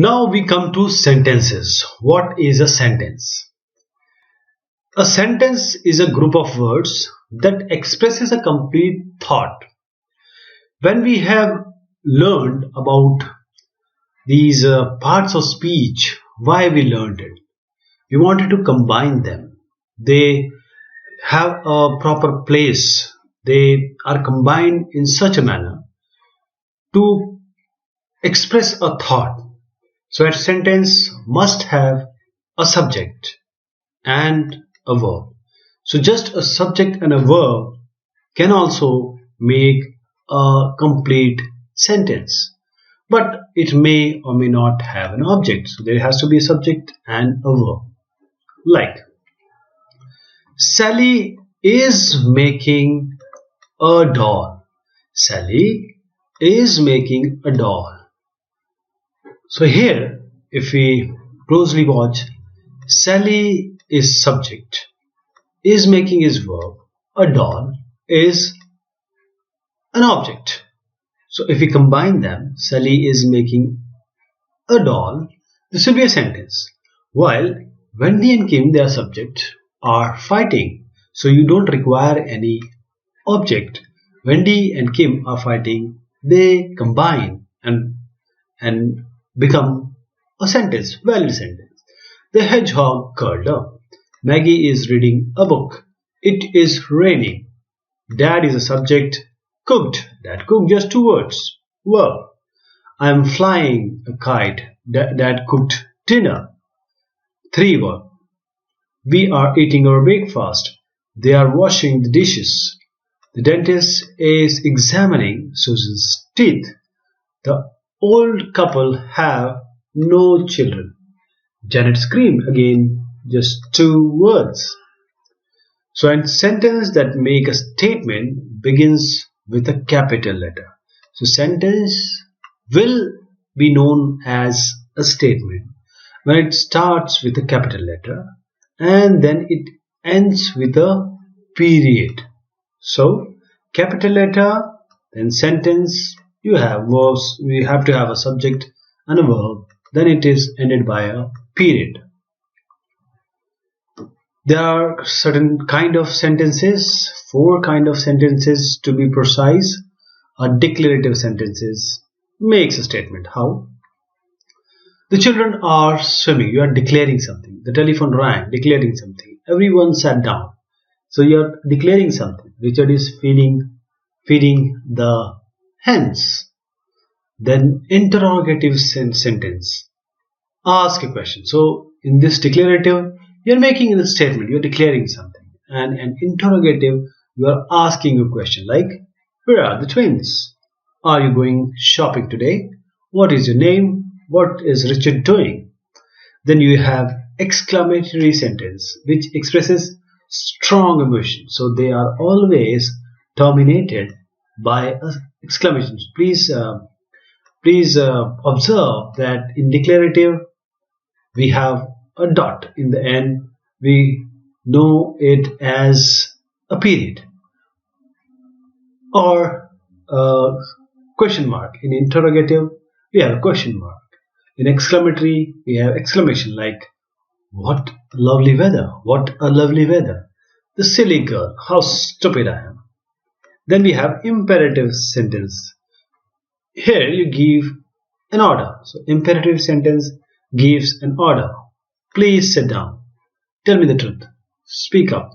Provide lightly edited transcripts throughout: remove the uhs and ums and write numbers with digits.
Now we come to sentences. What is a sentence? A sentence is a group of words that expresses a complete thought. When we have learned about these parts of speech, why we learned it, we wanted to combine them. They have a proper place. They are combined in such a manner to express a thought. So a sentence must have a subject and a verb. So just a subject and a verb can also make a complete sentence. But it may or may not have an object. So there has to be a subject and a verb. Like, Sally is making a doll. Sally is making a doll. So here, if we closely watch, Sally is subject, is making is verb, a doll is an object. So if we combine them, Sally is making a doll, this will be a sentence. While Wendy and Kim, their subject, are fighting. So you don't require any object. Wendy and Kim are fighting, they combine and become a sentence, valid sentence. The hedgehog curled up. Maggie is reading a book. It is raining. Dad is a subject. Cooked. Dad cooked, just two words. Verb. I am flying a kite. Dad cooked dinner. Three verb. We are eating our breakfast. They are washing the dishes. The dentist is examining Susan's teeth. The old couple have no children. Janet screamed. Again, just two words. So a sentence that make a statement begins with a capital letter. So sentence will be known as a statement when it starts with a capital letter and then it ends with a period. So capital letter, then sentence, you have verbs, we have to have a subject and a verb, then it is ended by a period. There are certain kind of sentences, 4 kind of sentences to be precise. A declarative sentences makes a statement. How? The children are swimming, you are declaring something. The telephone rang, declaring something. Everyone sat down. So you are declaring something. Richard is feeding the hens. Then interrogative sentence. Ask a question. So in this declarative, you are making a statement, you are declaring something. And an interrogative, you are asking a question like, where are the twins? Are you going shopping today? What is your name? What is Richard doing? Then you have exclamatory sentence, which expresses strong emotion. So they are always terminated by exclamation. Please observe that in declarative we have a dot in the end. We know it as a period or a question mark. In interrogative we have a question mark. In exclamatory we have exclamation like, what lovely weather, what a lovely weather. The silly girl, how stupid I am. Then we have imperative sentence. Here you give an order. So imperative sentence gives an order. Please sit down. Tell me the truth. Speak up.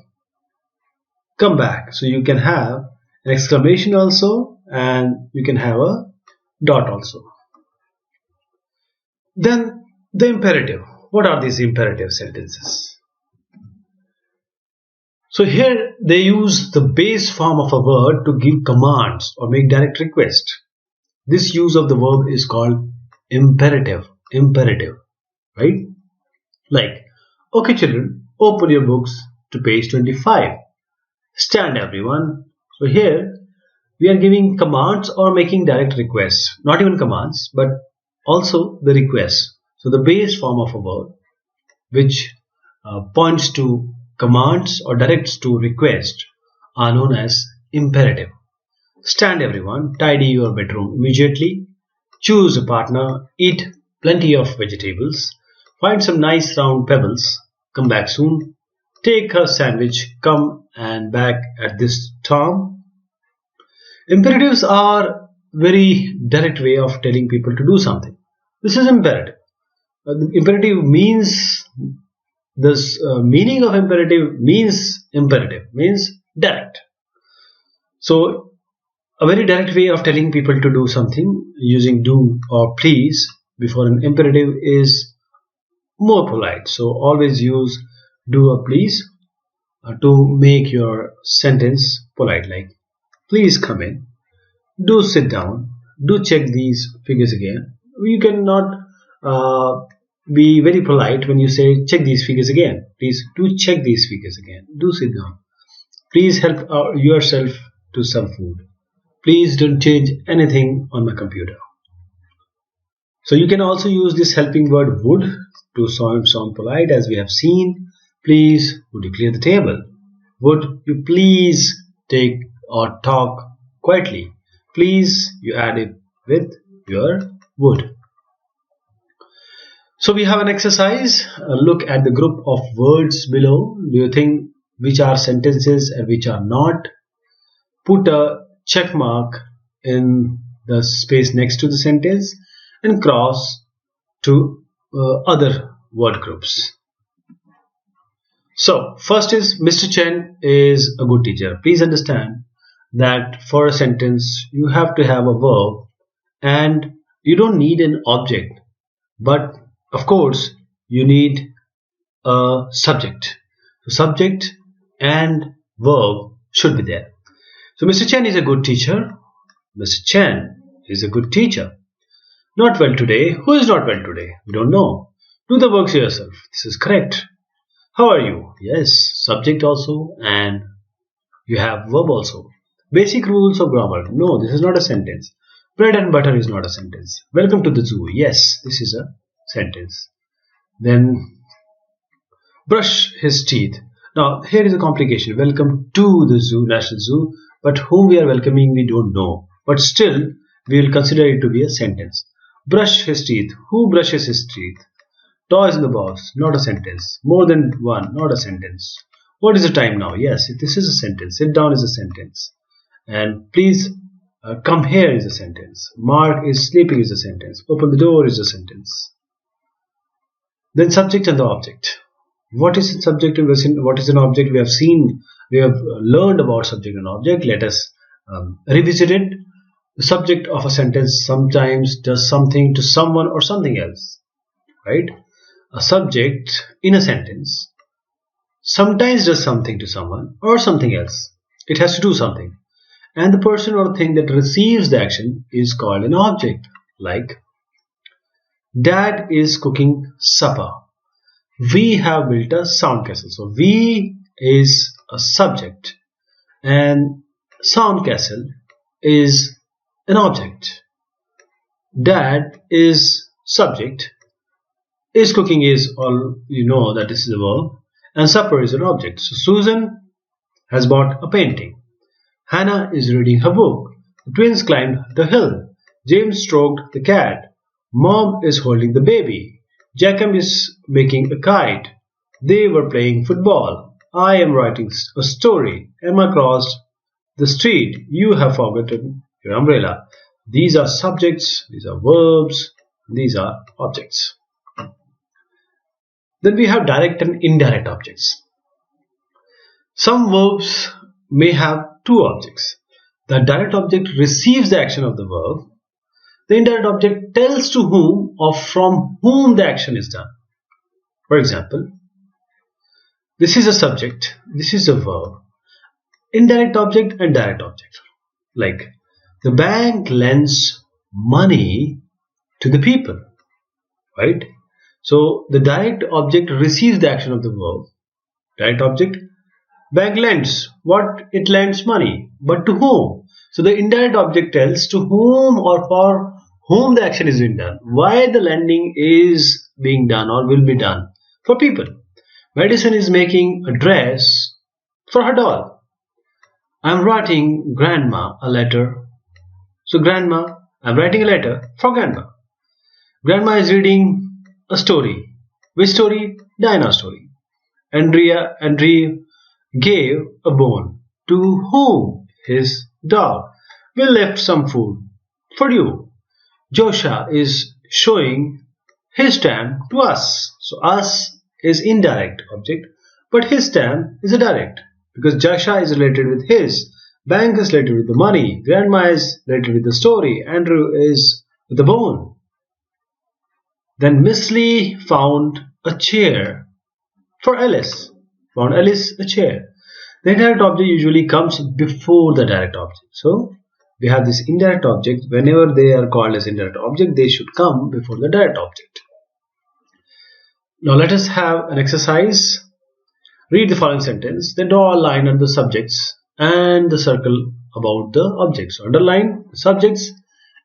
Come back. So you can have an exclamation also and you can have a dot also. Then the imperative. What are these imperative sentences? So here they use the base form of a word to give commands or make direct request. This use of the verb is called imperative, right? Like, okay children, open your books to page 25. Stand everyone. So here we are giving commands or making direct requests. Not even commands, but also the request. So the base form of a verb which points to commands or directs to request are known as imperative. Stand everyone, tidy your bedroom immediately. Choose a partner, eat plenty of vegetables. Find some nice round pebbles. Come back soon. Take a sandwich. Come and back at this time. Imperatives are very direct way of telling people to do something. This is imperative. Imperative means this meaning of imperative means direct. So a very direct way of telling people to do something using do or please before an imperative is more polite. So always use do or please to make your sentence polite, like please come in, do sit down, do check these figures again. You cannot be very polite when you say check these figures again. Please do check these figures again. Do sit down. Please help yourself to some food. Please don't change anything on my computer. So you can also use this helping word would to sound polite, as we have seen. Please, would you clear the table? Would you please take or talk quietly? Please, you add it with your would. So we have an exercise. Look at the group of words below. Do you think which are sentences and which are not? Put a check mark in the space next to the sentence and cross to other word groups. So first is Mr. Chen is a good teacher. Please understand that for a sentence you have to have a verb and you don't need an object, but of course you need a subject. So subject and verb should be there. So Mr. Chen is a good teacher. Mr. Chen is a good teacher. Not well today. Who is not well today? We don't know. Do the works yourself. This is correct. How are you? Yes, subject also, and you have verb also. Basic rules of grammar. No, this is not a sentence. Bread and butter is not a sentence. Welcome to the zoo. Yes, this is a sentence. Then brush his teeth. Now here is a complication. Welcome to the zoo, National Zoo, but whom we are welcoming we don't know. But still we will consider it to be a sentence. Brush his teeth. Who brushes his teeth? Toys in the box, not a sentence. More than one, not a sentence. What is the time now? Yes, this is a sentence. Sit down is a sentence. And please come here is a sentence. Mark is sleeping is a sentence. Open the door is a sentence. Then subject and the object. What is a subject and what is an object? We have seen, we have learned about subject and object. Let us revisit it. The subject of a sentence sometimes does something to someone or something else, right? A subject in a sentence sometimes does something to someone or something else. It has to do something. And the person or thing that receives the action is called an object. Like, Dad is cooking supper. We have built a sound castle. So we is a subject and sound castle is an object. Dad is subject. Is cooking is all you know that this is a verb, and supper is an object. So Susan has bought a painting. Hannah is reading her book. The twins climbed the hill. James stroked the cat. Mom is holding the baby. Jacob is making a kite. They were playing football. I am writing a story. Emma crossed the street. You have forgotten your umbrella. These are subjects, these are verbs, these are objects. Then we have direct and indirect objects. Some verbs may have two objects. The direct object receives the action of the verb. The indirect object tells to whom or from whom the action is done. For example, this is a subject, this is a verb. Indirect object and direct object. Like, the bank lends money to the people, right? So the direct object receives the action of the verb. Direct object, bank lends. What? It lends money. But to whom? So the indirect object tells to whom or for whom the action is being done. Why the lending is being done or will be done? For people. Madison is making a dress for her doll. I am writing grandma a letter. So grandma, I am writing a letter for grandma. Grandma is reading a story. Which story? Dinah story. Andre gave a bone. To whom? His dog. We left some food for you. Joshua is showing his stamp to us. So us is indirect object, but his stamp is a direct because Joshua is related with his. Bank is related with the money. Grandma is related with the story. Andrew is with the bone. Then Miss Lee found a chair for Alice. Found Alice a chair. The indirect object usually comes before the direct object. So we have this indirect object. Whenever they are called as indirect object, they should come before the direct object. Now let us have an exercise. Read the following sentence. Then draw a line under the subjects and the circle about the objects. So underline the subjects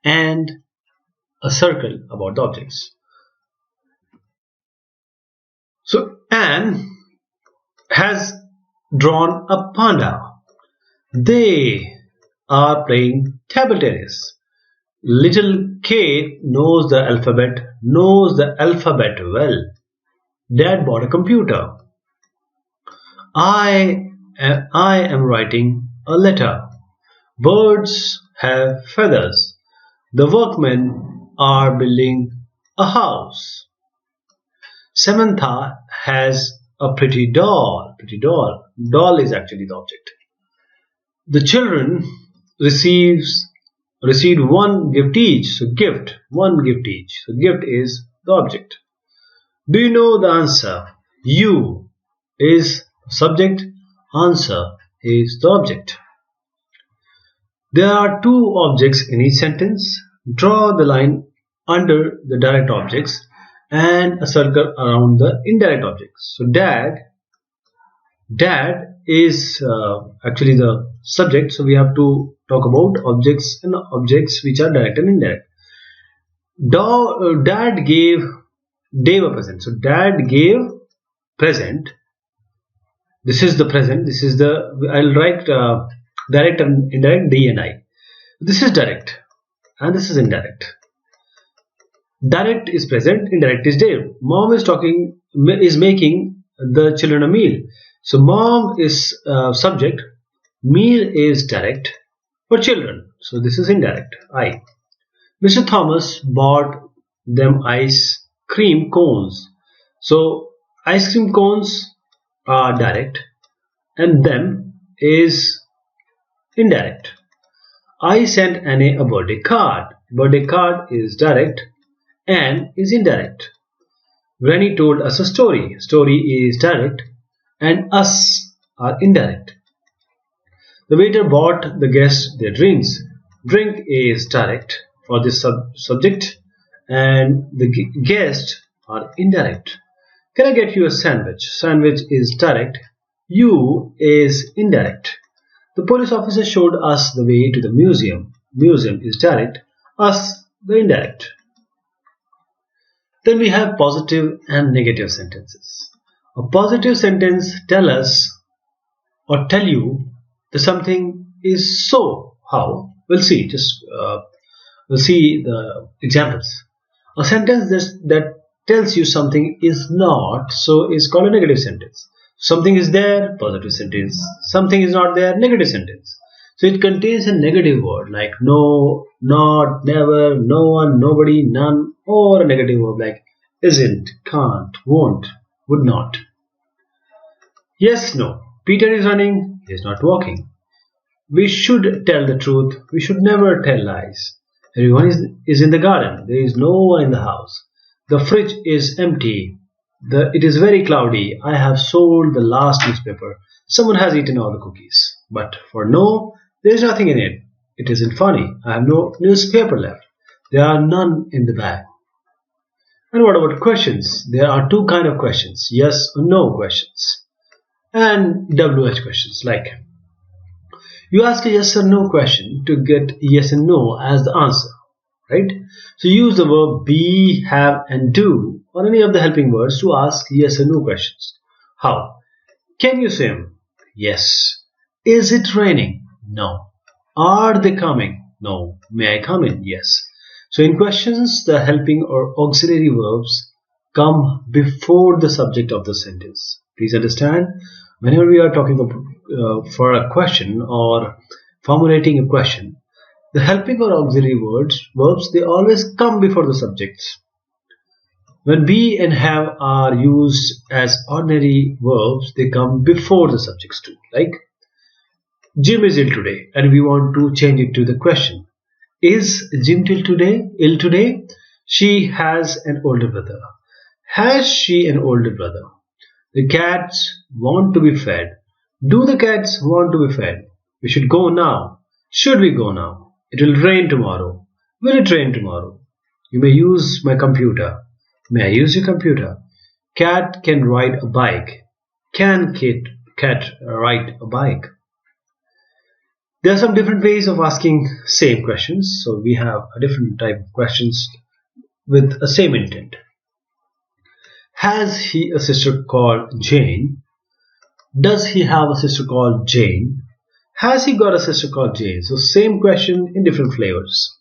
and a circle about the objects. So Anne has drawn a panda. They are playing table tennis. Little Kate knows the alphabet well. Dad bought a computer. I am writing a letter. Birds have feathers. The workmen are building a house. Samantha has a pretty doll. Doll is actually the object. The children received one gift each. So one gift each. So gift is the object. Do you know the answer? You is subject. Answer is the object. There are two objects in each sentence. Draw the line under the direct objects and a circle around the indirect objects. So dad is actually the subject. So we have to talk about objects and objects which are direct and indirect. Dad gave Dave a present. So dad gave present. This is the present. This is the, I'll write direct and indirect, D and I. This is direct and this is indirect. Direct is present, indirect is Dave. Mom is making the children a meal. So mom is subject, meal is direct for children. So this is indirect, I. Mr. Thomas bought them ice cream cones. So ice cream cones are direct and them is indirect. I sent Annie a birthday card. Birthday card is direct and is indirect. Granny told us a story. Story is direct and us are indirect. The waiter bought the guests their drinks. Drink is direct for this subject and the guests are indirect. Can I get you a sandwich? Sandwich is direct. You is indirect. The police officer showed us the way to the museum. Museum is direct. Us the indirect. Then we have positive and negative sentences. A positive sentence tell us or tell you that something is so. How? We'll see. We'll see the examples. A sentence that tells you something is not so is called a negative sentence. Something is there, positive sentence. Something is not there, negative sentence. So it contains a negative word like no, not, never, no one, nobody, none, or a negative word like isn't, can't, won't, would not. Yes, no. Peter is running, he is not walking. We should tell the truth. We should never tell lies. Everyone is in the garden. There is no one in the house. The fridge is empty. It is very cloudy. I have sold the last newspaper. Someone has eaten all the cookies. But for no, there is nothing in it. It isn't funny. I have no newspaper left. There are none in the bag. And what about questions? There are two kinds of questions. Yes or no questions. And WH questions like you ask a yes or no question to get yes and no as the answer. Right? So use the verb be, have and do or any of the helping words to ask yes or no questions. How? Can you swim? Yes. Is it raining? No. Are they coming? No. May I come in? Yes. So in questions, the helping or auxiliary verbs come before the subject of the sentence. Please understand, whenever we are talking for a question or formulating a question, the helping or auxiliary verbs, they always come before the subjects. When be and have are used as ordinary verbs, they come before the subjects too. Like, Jim is ill today, and we want to change it to the question. Is Jim ill today? She has an older brother. Has she an older brother? The cats want to be fed. Do the cats want to be fed? We should go now. Should we go now? It will rain tomorrow. Will it rain tomorrow? You may use my computer. May I use your computer? Cat can ride a bike. Can cat ride a bike? There are some different ways of asking same questions. So we have a different type of questions with a same intent. Has he a sister called Jane? Does he have a sister called Jane? Has he got a sister called Jane? So same question in different flavors.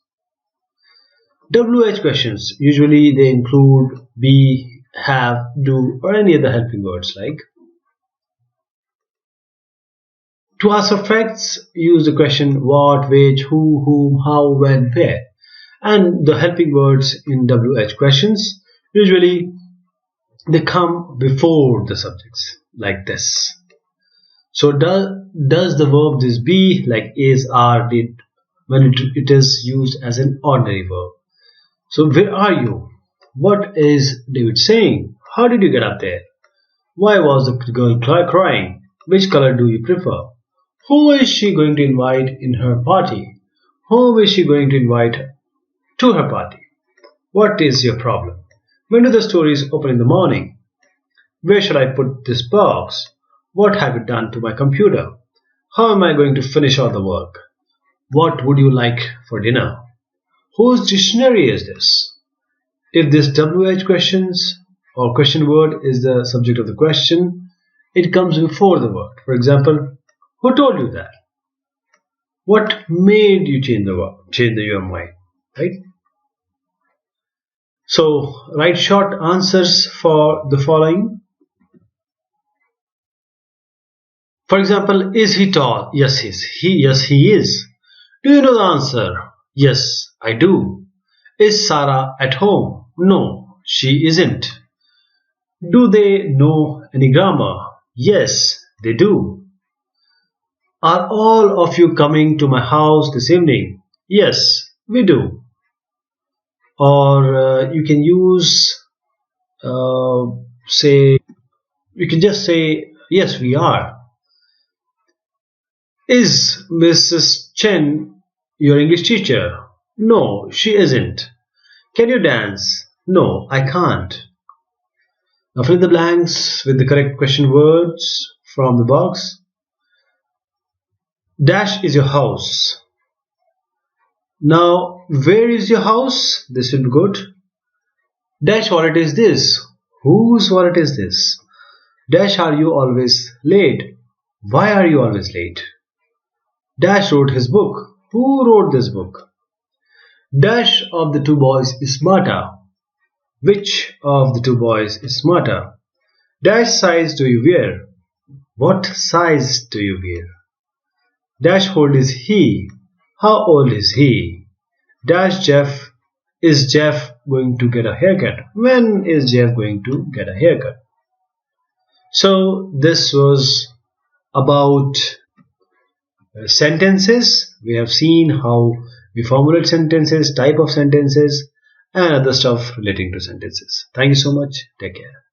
WH questions, usually they include be, have, do, or any other helping words like. To ask for facts, use the question what, which, who, whom, how, when, where. And the helping words in WH questions, usually they come before the subjects like this. So does the verb this be, like is, are, did, when it is used as an ordinary verb. So where are you? What is David saying? How did you get up there? Why was the girl crying? Which color do you prefer? Who is she going to invite in her party? Whom is she going to invite to her party? What is your problem? When do the stories open in the morning? Where should I put this box? What have you done to my computer? How am I going to finish all the work? What would you like for dinner? Whose dictionary is this? If this WH questions or question word is the subject of the question, it comes before the word. For example, who told you that? What made you change your mind? Right? So write short answers for the following. For example, is he tall? Yes, he is. Do you know the answer? Yes, I do. Is Sarah at home? No, she isn't. Do they know any grammar? Yes, they do. Are all of you coming to my house this evening? Yes, we do. Or you can use you can just say yes, we are. Is Mrs. Chen your English teacher? No, she isn't. Can you dance? No, I can't. Now fill in the blanks with the correct question words from the box. Dash is your house. Now, where is your house? This will be good. Dash wallet is this. Whose wallet is this? Dash are you always late? Why are you always late? Dash wrote his book. Who wrote this book? Dash of the two boys is smarter. Which of the two boys is smarter? Dash size do you wear? What size do you wear? Dash old is he? How old is he? Dash Jeff. Is Jeff going to get a haircut? When is Jeff going to get a haircut? So this was about sentences. We have seen how we formulate sentences, type of sentences, and other stuff relating to sentences. Thank you so much. Take care.